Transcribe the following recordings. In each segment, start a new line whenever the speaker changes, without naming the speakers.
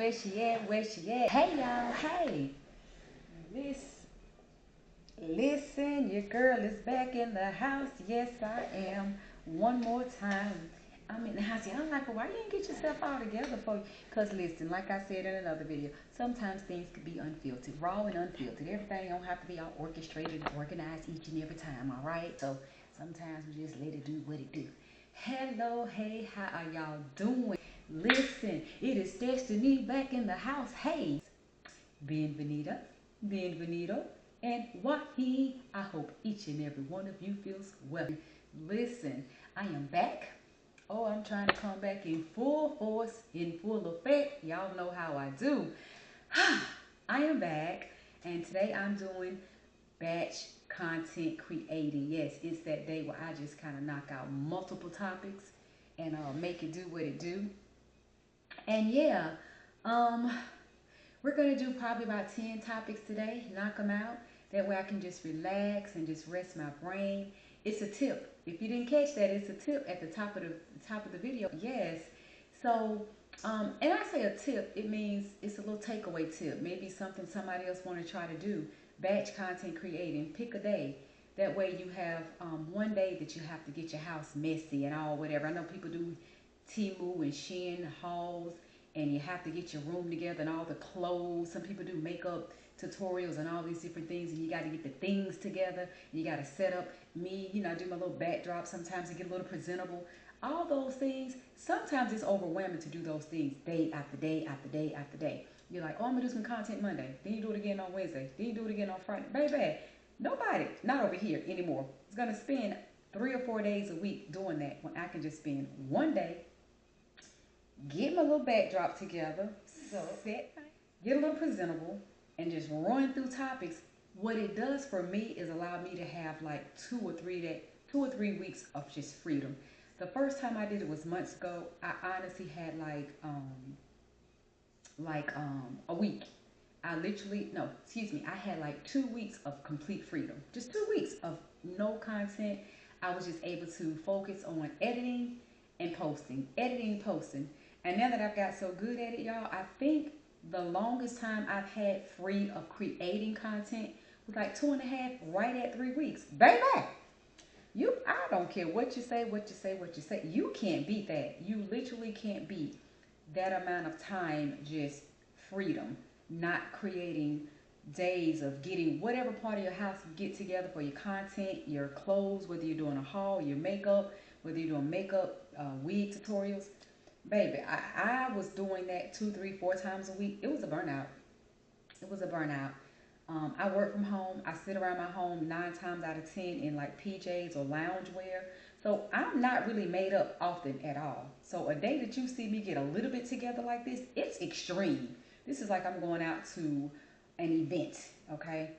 Where she at? Where she at? Hey y'all, hey. Listen, your girl is back in the house. Yes, I am. One more time. I'm in the house. I'm like, well, why you didn't get yourself all together for you? Because listen, like I said in another video, sometimes things could be unfiltered, raw and unfiltered. Everything don't have to be all orchestrated and organized each and every time, all right? So sometimes we just let it do what it do. Hello, hey, how are y'all doing? Listen, it is Destiny back in the house. Hey, bienvenida, and Heyyyy. I hope each and every one of you feels well. Listen, I am back. Oh, I'm trying to come back in full force, in full effect. Y'all know how I do. I am back, and today I'm doing batch content creating. Yes, it's that day where I just kind of knock out multiple topics and make it do what it do. And yeah, we're going to do probably about 10 topics today, knock them out. That way I can just relax and just rest my brain. It's a tip. If you didn't catch that, it's a tip at the top of the video. Yes. So, and I say a tip, it means it's a little takeaway tip. Maybe something somebody else want to try to do. Batch content creating. Pick a day. That way you have one day that you have to get your house messy and all whatever. I know people do Temu and Shein hauls, and you have to get your room together and all the clothes. Some people do makeup tutorials and all these different things, and you got to get the things together. You got to set up me, you know, I do my little backdrop sometimes to get a little presentable. All those things, sometimes it's overwhelming to do those things day after day after day after day. You're like, oh, I'm going to do some content Monday. Then you do it again on Wednesday. Then you do it again on Friday. Baby, nobody, not over here anymore, is going to spend 3 or 4 days a week doing that when I can just spend one day, get my little backdrop together, get a little presentable, and just run through topics. What it does for me is allow me to have like 2 or 3 weeks of just freedom. The first time I did it was months ago. I honestly had a week. I had like 2 weeks of complete freedom. Just 2 weeks of no content. I was just able to focus on editing and posting. And now that I've got so good at it, y'all, I think the longest time I've had free of creating content was like 2.5, right at 3 weeks. Baby, I don't care what you say. You can't beat that. You literally can't beat that amount of time, just freedom, not creating days of getting whatever part of your house you get together for your content, your clothes, whether you're doing a haul, your makeup, whether you're doing makeup, wig tutorials. Baby, I was doing that 2, 3, 4 times a week. It was a burnout. I work from home. I sit around my home 9 times out of 10 in like PJs or lounge wear. So I'm not really made up often at all. So a day that you see me get a little bit together like this, it's extreme. This is like I'm going out to an event, okay?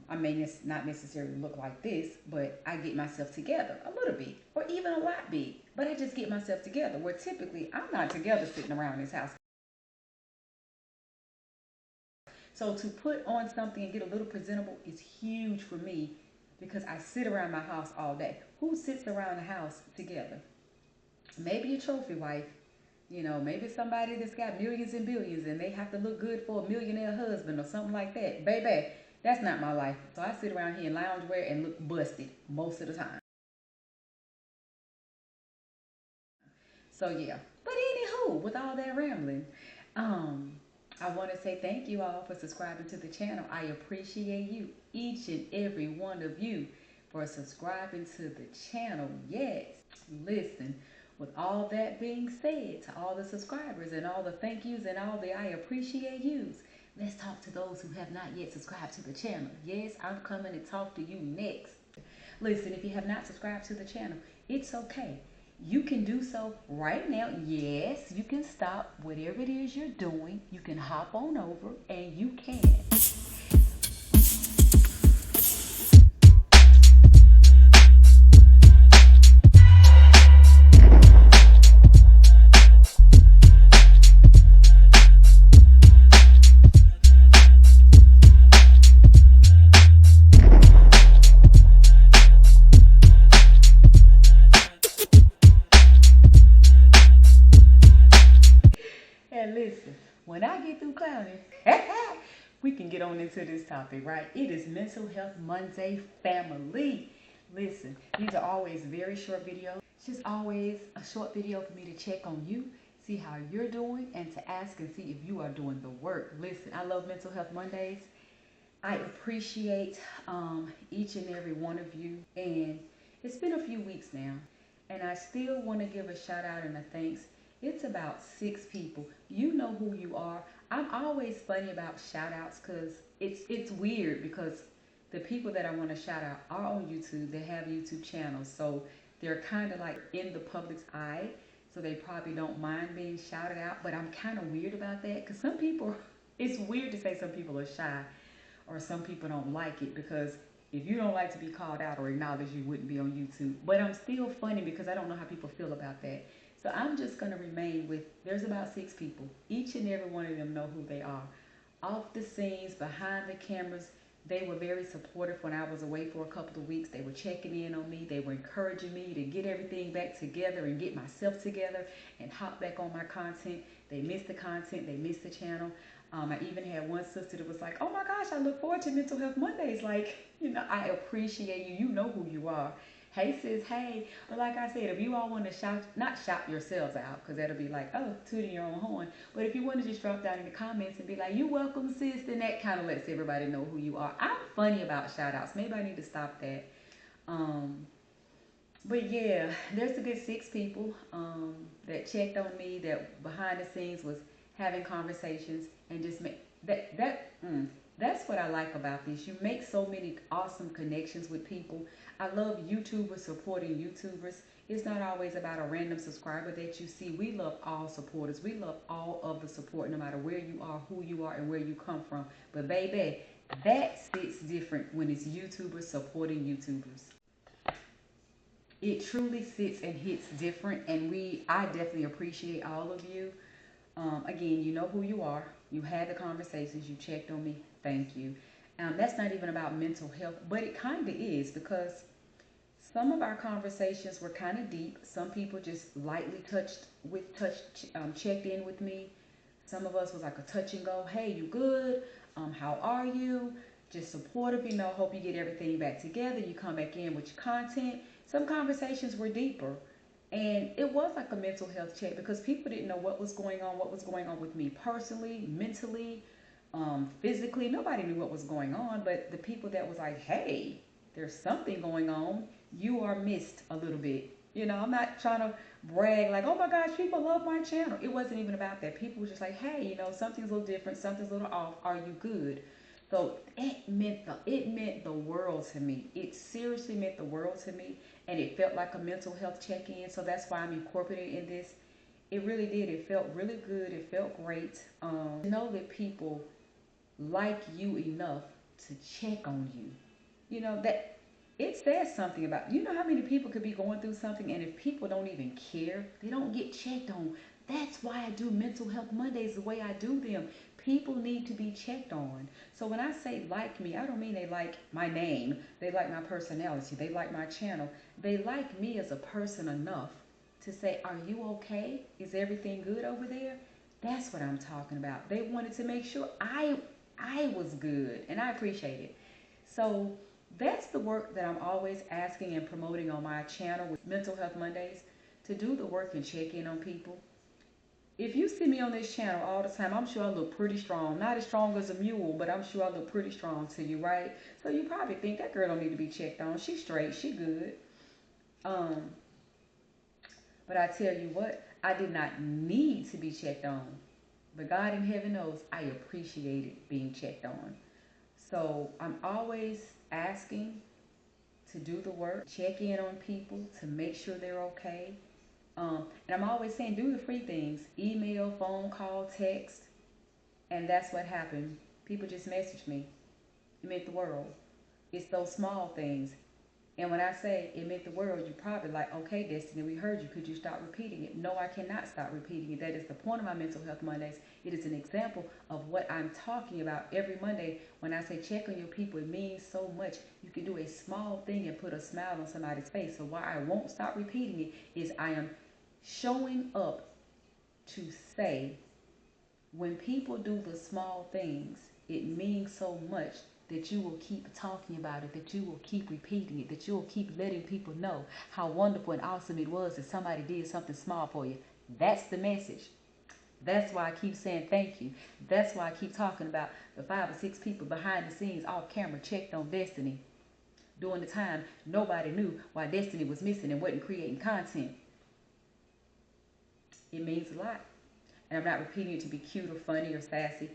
I may not necessarily look like this, but I get myself together a little bit, or even a lot big. But I just get myself together, where typically I'm not together sitting around this house. So to put on something and get a little presentable is huge for me, because I sit around my house all day. Who sits around the house together? Maybe a trophy wife. You know, maybe somebody that's got millions and billions and they have to look good for a millionaire husband or something like that. Baby, that's not my life. So I sit around here in loungewear and look busted most of the time. So yeah. But anywho, with all that rambling, I want to say thank you all for subscribing to the channel. I appreciate you, each and every one of you, for subscribing to the channel. Yes. Listen, with all that being said, to all the subscribers and all the thank yous and all the I appreciate yous, let's talk to those who have not yet subscribed to the channel. Yes, I'm coming to talk to you next. Listen, if you have not subscribed to the channel, it's okay. You can do so right now. Yes, you can stop whatever it is you're doing. You can hop on over and you can. And listen, clowning. We can get on into this topic, right? It is Mental Health Monday, family. Listen, these are always very short videos. It's just always a short video for me to check on you, see how you're doing, and to ask and see if you are doing the work. Listen, I love Mental Health Mondays. I appreciate each and every one of you. And it's been a few weeks now, and I still want to give a shout out and a thanks. It's about 6 people. You know who you are. I'm always funny about shout outs because it's weird because the people that I want to shout out are on YouTube. They have YouTube channels, so they're kind of like in the public's eye, so they probably don't mind being shouted out. But I'm kind of weird about that because some people, it's weird to say some people are shy or some people don't like it, because if you don't like to be called out or acknowledged, you wouldn't be on YouTube. But I'm still funny because I don't know how people feel about that. So I'm just going to remain with, there's about 6 people. Each and every one of them know who they are. Off the scenes, behind the cameras, they were very supportive when I was away for a couple of weeks. They were checking in on me. They were encouraging me to get everything back together and get myself together and hop back on my content. They missed the content. They missed the channel. I even had one sister that was like, oh my gosh, I look forward to Mental Health Mondays. Like, you know, I appreciate you. You know who you are. Hey sis, hey. But like I said, if you all want to not shout yourselves out, because that'll be like, oh, tooting your own horn. But if you want to just drop down in the comments and be like, you welcome sis, then that kind of lets everybody know who you are. I'm funny about shout outs. Maybe I need to stop that. But yeah, there's a good 6 people that checked on me, that behind the scenes was having conversations and just make that's what I like about this. You make so many awesome connections with people. I love YouTubers supporting YouTubers. It's not always about a random subscriber that you see. We love all supporters. We love all of the support, no matter where you are, who you are, and where you come from. But baby, that sits different when it's YouTubers supporting YouTubers. It truly sits and hits different, and I definitely appreciate all of you. Again, you know who you are. You had the conversations. You checked on me. Thank you. That's not even about mental health, but it kind of is, because some of our conversations were kind of deep. Some people just lightly checked in with me. Some of us was like a touch and go. Hey, you good? How are you? Just supportive, you know. Hope you get everything back together. You come back in with your content. Some conversations were deeper. And it was like a mental health check, because people didn't know what was going on with me personally, mentally, physically. Nobody knew what was going on, but the people that was like, hey, there's something going on, you are missed a little bit. You know, I'm not trying to brag like, oh my gosh, people love my channel. It wasn't even about that. People were just like, hey, you know, something's a little different, something's a little off. Are you good? So it meant the world to me. It seriously meant the world to me, and it felt like a mental health check-in. So that's why I'm incorporating in this. It really did. It felt really good. It felt great. To know that people like you enough to check on you. You know, that it says something about, you know how many people could be going through something, and if people don't even care, they don't get checked on. That's why I do Mental Health Mondays the way I do them. People need to be checked on. So when I say like me, I don't mean they like my name. They like my personality. They like my channel. They like me as a person enough to say, are you okay? Is everything good over there? That's what I'm talking about. They wanted to make sure I was good, and I appreciate it. So that's the work that I'm always asking and promoting on my channel with Mental Health Mondays, to do the work and check in on people. If you see me on this channel all the time, I'm sure I look pretty strong. Not as strong as a mule, but I'm sure I look pretty strong to you, right? So you probably think that girl don't need to be checked on. She's straight. She good. But I tell you what, I did not need to be checked on. But God in heaven knows I appreciated being checked on. So I'm always asking to do the work, check in on people to make sure they're okay. And I'm always saying, do the free things: email, phone call, text. And that's what happened. People just messaged me. It meant the world. It's those small things. And when I say it meant the world, you're probably like, okay, Destiny, we heard you. Could you stop repeating it? No, I cannot stop repeating it. That is the point of my Mental Health Mondays. It is an example of what I'm talking about every Monday. When I say check on your people, it means so much. You can do a small thing and put a smile on somebody's face. So why I won't stop repeating it is I am showing up to say when people do the small things, it means so much that you will keep talking about it, that you will keep repeating it, that you will keep letting people know how wonderful and awesome it was that somebody did something small for you. That's the message. That's why I keep saying thank you. That's why I keep talking about the 5 or 6 people behind the scenes off camera checked on Destiny during the time nobody knew why Destiny was missing and wasn't creating content. It means a lot. And I'm not repeating it to be cute or funny or sassy.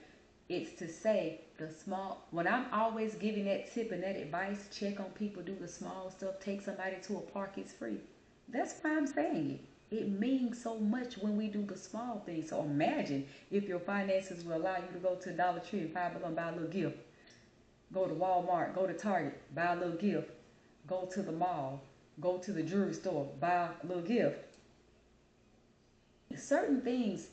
It's to say the small, when I'm always giving that tip and that advice, check on people, do the small stuff, take somebody to a park, it's free. That's why I'm saying it. It means so much when we do the small things. So imagine if your finances will allow you to go to Dollar Tree and buy a little gift. Go to Walmart, go to Target, buy a little gift. Go to the mall, go to the jewelry store, buy a little gift. Certain things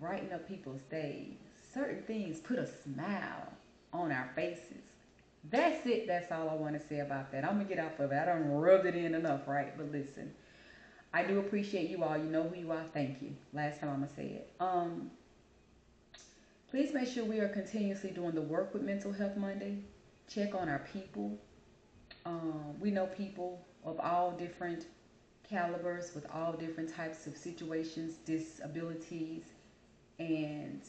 brighten up people's days. Certain things put a smile on our faces. That's it. That's all I want to say about that. I'm going to get off of it. I done rubbed it in enough, right? But listen, I do appreciate you all. You know who you are. Thank you. Last time I'm going to say it. Please make sure we are continuously doing the work with Mental Health Monday. Check on our people. We know people of all different calibers with all different types of situations, disabilities, and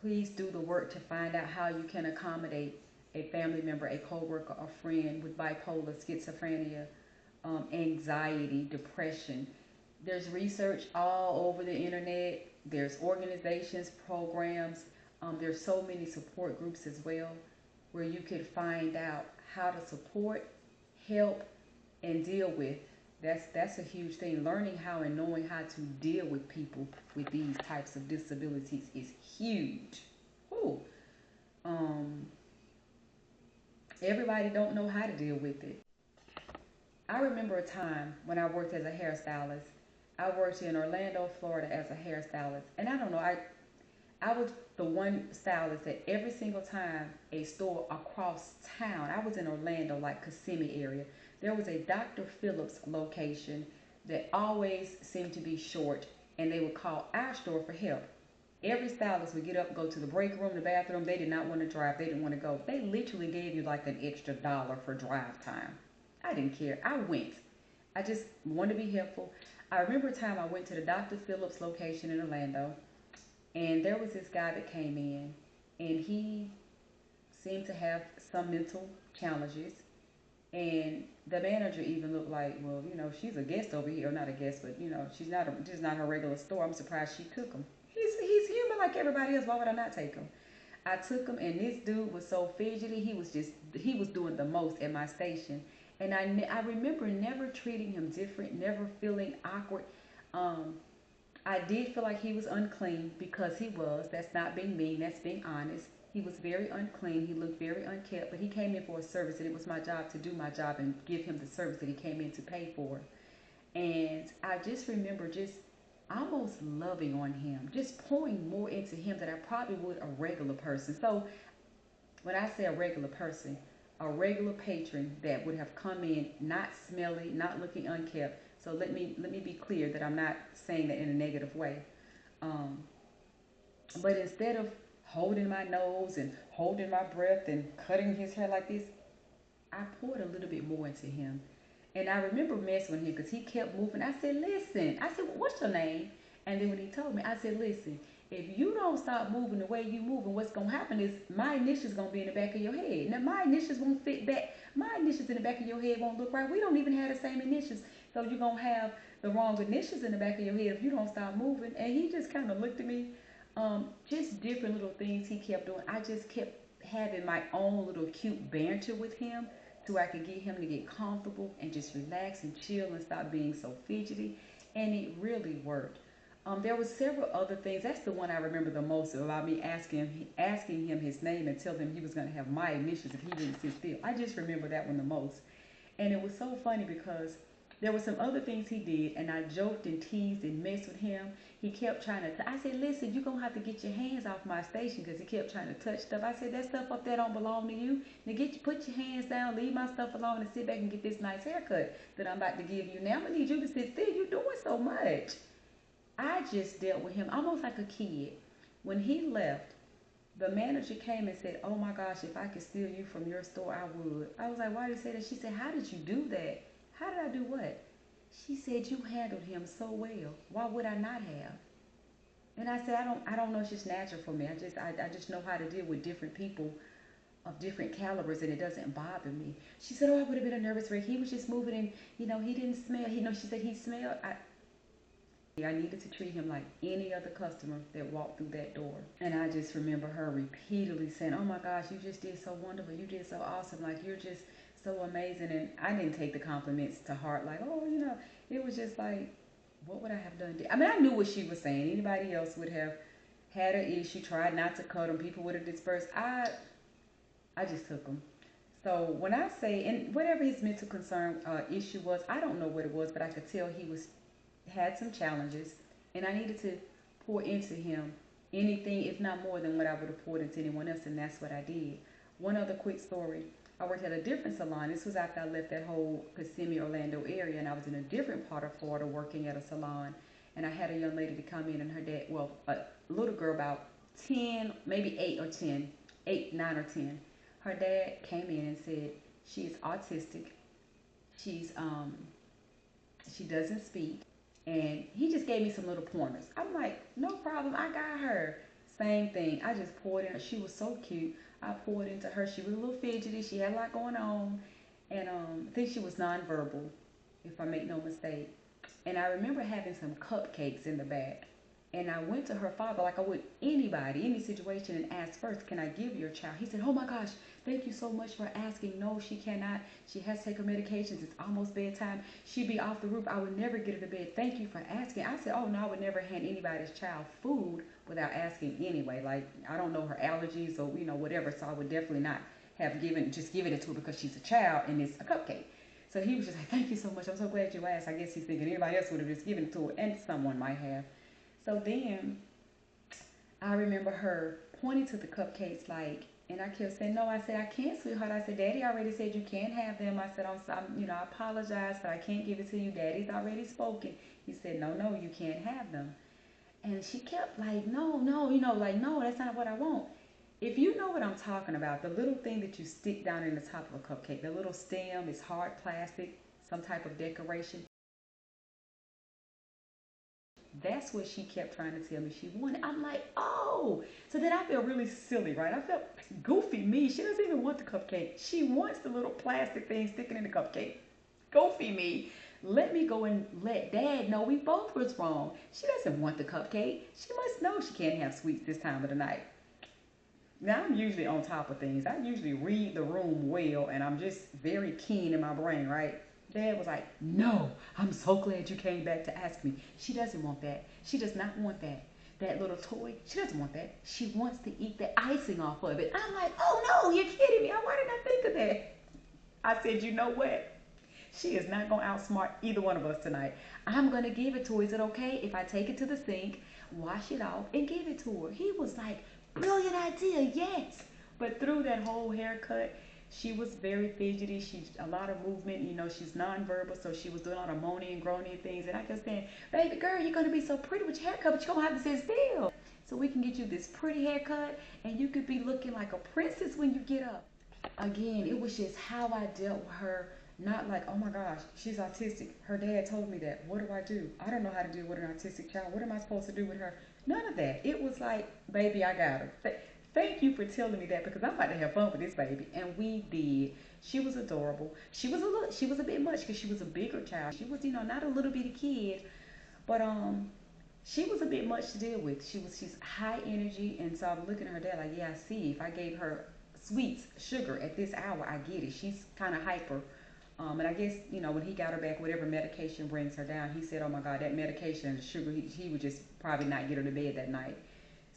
please do the work to find out how you can accommodate a family member, a co-worker, a friend with bipolar, schizophrenia, anxiety, depression. There's research all over the internet. There's organizations, programs. There's so many support groups as well where you could find out how to support, help, and deal with. That's a huge thing. Learning how and knowing how to deal with people with these types of disabilities is huge. Ooh. Everybody don't know how to deal with it. I remember a time when I worked as a hairstylist. I worked in Orlando, Florida as a hairstylist. And I don't know, I was the one stylist that every single time a store across town, I was in Orlando, like Kissimmee area, there was a Dr. Phillips location that always seemed to be short, and they would call our store for help. Every stylist would get up, go to the break room, the bathroom. They did not want to drive. They didn't want to go. They literally gave you like an extra $1 for drive time. I didn't care. I went. I just wanted to be helpful. I remember a time I went to the Dr. Phillips location in Orlando, and there was this guy that came in, and he seemed to have some mental challenges. And the manager even looked like, well, you know, she's a guest over here. Or not a guest, but, you know, she's not just not her regular store. I'm surprised she took him. He's human like everybody else. Why would I not take him? I took him, and this dude was so fidgety. He was doing the most at my station. And I remember never treating him different, never feeling awkward. I did feel like he was unclean because he was. That's not being mean. That's being honest. He was very unclean. He looked very unkept, but he came in for a service, and it was my job to do my job and give him the service that he came in to pay for. And I just remember just almost loving on him, just pouring more into him than I probably would a regular person. So when I say a regular person, a regular patron that would have come in not smelly, not looking unkept. So let me be clear that I'm not saying that in a negative way. But instead of holding my nose and holding my breath and cutting his hair like this, I poured a little bit more into him. And I remember messing with him because he kept moving. I said, listen. I said, well, what's your name? And then when he told me, I said, listen, if you don't stop moving the way you move, and what's going to happen is my initials going to be in the back of your head. Now, my initials won't fit back. My initials in the back of your head won't look right. We don't even have the same initials. So you're going to have the wrong initials in the back of your head if you don't stop moving. And he just kind of looked at me. Just different little things he kept doing. I just kept having my own little cute banter with him so I could get him to get comfortable and just relax and chill and stop being so fidgety. And it really worked. There were several other things. That's the one I remember the most about me asking him his name and telling him he was going to have my initials if he didn't sit still. I just remember that one the most. And it was so funny because there were some other things he did, and I joked and teased and messed with him. He kept trying to, I said, listen, you're going to have to get your hands off my station, because he kept trying to touch stuff. I said, that stuff up there don't belong to you. Now put your hands down, leave my stuff alone, and sit back and get this nice haircut that I'm about to give you. Now I'm going to need you to sit still. You're doing so much. I just dealt with him almost like a kid. When he left, the manager came and said, "Oh my gosh, if I could steal you from your store, I would." I was like, "Why did you say that?" She said, "How did you do that?" "How did I do what?" She said, "You handled him so well. Why would I not have?" And I said, I don't know. It's just natural for me. I just know how to deal with different people of different calibers, and it doesn't bother me. She said, "Oh, I would have been a nervous wreck. He was just moving, and he didn't smell. She said he smelled." I needed to treat him like any other customer that walked through that door. And I just remember her repeatedly saying, "Oh my gosh, you just did so wonderful. You did so awesome. Like, you're just so amazing." And I didn't take the compliments to heart. Like, oh, it was just like, what would I have done? I mean, I knew what she was saying. Anybody else would have had an issue, tried not to cut them. People would have dispersed. I just took them. So when I say, and whatever his mental concern issue was, I don't know what it was, but I could tell he had some challenges, and I needed to pour into him anything, if not more than what I would have poured into anyone else, and that's what I did. One other quick story. I worked at a different salon. This was after I left that whole Kissimmee, Orlando area, and I was in a different part of Florida working at a salon, and I had a young lady to come in, and her dad, well, a little girl about 10, maybe 8 or 10, 8, 9 or 10. Her dad came in and said, "She is autistic. She doesn't speak." And he just gave me some little pointers. I'm like, "No problem, I got her." Same thing. I just poured in her. She was so cute. I poured into her. She was a little fidgety. She had a lot going on. And I think she was nonverbal, if I make no mistake. And I remember having some cupcakes in the back. And I went to her father like I would anybody, any situation, and asked first, "Can I give your child?" He said, "Oh my gosh, thank you so much for asking. No, she cannot. She has to take her medications. It's almost bedtime. She'd be off the roof. I would never get her to bed. Thank you for asking." I said, "Oh no, I would never hand anybody's child food without asking anyway. Like, I don't know her allergies or, whatever. So I would definitely not have given it to her because she's a child and it's a cupcake." So he was just like, "Thank you so much. I'm so glad you asked." I guess he's thinking anybody else would have just given it to her, and someone might have. So then I remember her pointing to the cupcakes, like, and I kept saying, "No," I said, "I can't, sweetheart." I said, "Daddy already said you can't have them." I said, I apologize, but I can't give it to you. Daddy's already spoken." He said, "No, no, you can't have them." And she kept like, "No, no, like, no, that's not what I want." If you know what I'm talking about, the little thing that you stick down in the top of a cupcake, the little stem is hard plastic, some type of decoration. That's what she kept trying to tell me she wanted. I'm like, oh. So then I felt really silly, right? I felt goofy me. She doesn't even want the cupcake. She wants the little plastic thing sticking in the cupcake. Goofy me. Let me go and let Dad know we both was wrong. She doesn't want the cupcake. She must know she can't have sweets this time of the night. Now, I'm usually on top of things. I usually read the room well, and I'm just very keen in my brain, right? Dad was like, "No, I'm so glad you came back to ask me." She doesn't want that. She does not want that. That little toy, she doesn't want that. She wants to eat the icing off of it. I'm like, "Oh no, you're kidding me. Why didn't I think of that?" I said, "You know what? She is not going to outsmart either one of us tonight. I'm going to give it to her. Is it okay if I take it to the sink, wash it off, and give it to her?" He was like, "Brilliant idea, yes." But through that whole haircut, she was very fidgety. She's a lot of movement. She's nonverbal, so she was doing a lot of moaning and groaning things. And I kept saying, "Baby girl, you're going to be so pretty with your haircut, but you're going to have to sit still so we can get you this pretty haircut, and you could be looking like a princess when you get up." Again, it was just how I dealt with her. Not like, "Oh my gosh, she's autistic. Her dad told me that. What do I do? I don't know how to deal with an autistic child. What am I supposed to do with her?" None of that. It was like, "Baby, I got her. Thank you for telling me that because I'm about to have fun with this baby." And we did. She was adorable. She was a bit much because she was a bigger child. She was, not a little bitty kid, but she was a bit much to deal with. She's high energy, and so I'm looking at her dad like, "Yeah, I see. If I gave her sweets, sugar at this hour, I get it. She's kind of hyper." And I guess, when he got her back, whatever medication brings her down, he said, "Oh my God, that medication and the sugar," he would just probably not get her to bed that night.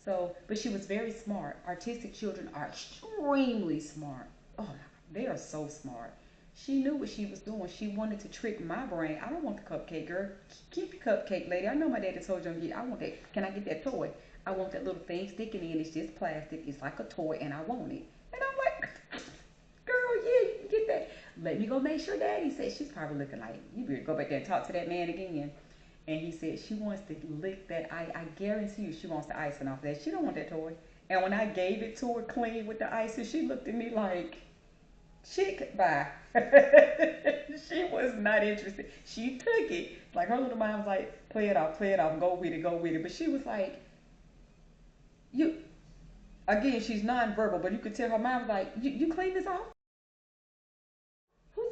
So, but she was very smart. Artistic children are extremely smart. Oh, they are so smart. She knew what she was doing. She wanted to trick my brain. "I don't want the cupcake, girl. Keep your cupcake, lady. I know my daddy told you I want that. Can I get that toy? I want that little thing sticking in. It's just plastic. It's like a toy, and I want it." And I'm like, "Girl, yeah, you can get that. Let me go make sure Daddy says." She's probably looking like, "You better go back there and talk to that man again." And he said she wants to lick that. I guarantee you she wants the icing off that. She don't want that toy. And when I gave it to her clean with the icing, she looked at me like, chick, bye. She was not interested. She took it. Like her little mind was like, play it off, go with it, go with it. But she was like, you, again, she's nonverbal, but you could tell her mind was like, you clean this off?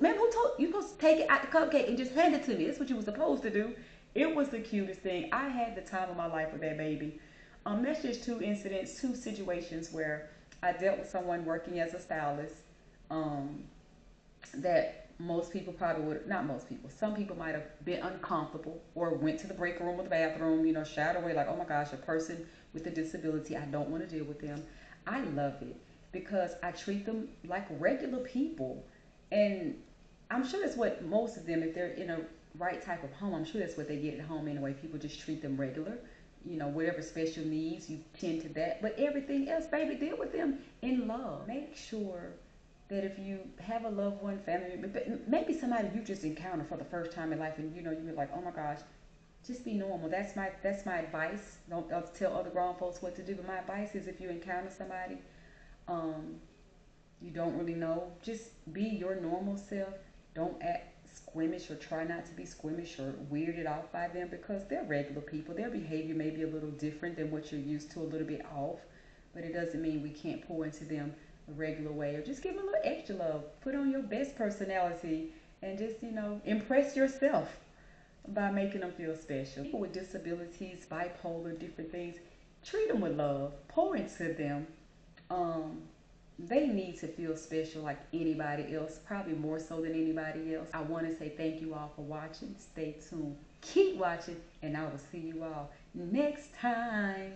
Man, who told you supposed to take it out the cupcake and just hand it to me? That's what you were supposed to do. It was the cutest thing. I had the time of my life with that baby. That's just two incidents, two situations where I dealt with someone working as a stylist. Um, that most people probably would, not most people, some people might have been uncomfortable or went to the break room or the bathroom, shied away like, oh my gosh, a person with a disability, I don't want to deal with them. I love it because I treat them like regular people. And I'm sure that's what most of them, if they're in a right type of home, I'm sure that's what they get at home anyway. People just treat them regular. Whatever special needs, you tend to that. But everything else, baby, deal with them in love. Make sure that if you have a loved one, family member, maybe somebody you just encountered for the first time in life, and you're like, oh my gosh, just be normal. That's my advice. Don't tell other grown folks what to do. But my advice is, if you encounter somebody, um, you don't really know, just be your normal self. Don't act squeamish or try not to be squeamish or weirded out by them, because they're regular people. Their behavior may be a little different than what you're used to, a little bit off, but it doesn't mean we can't pour into them a regular way, or just give them a little extra love. Put on your best personality and just, impress yourself by making them feel special. People with disabilities, bipolar, different things, treat them with love. Pour into them. Um, they need to feel special like anybody else, probably more so than anybody else. I want to say thank you all for watching. Stay tuned. Keep watching, and I will see you all next time.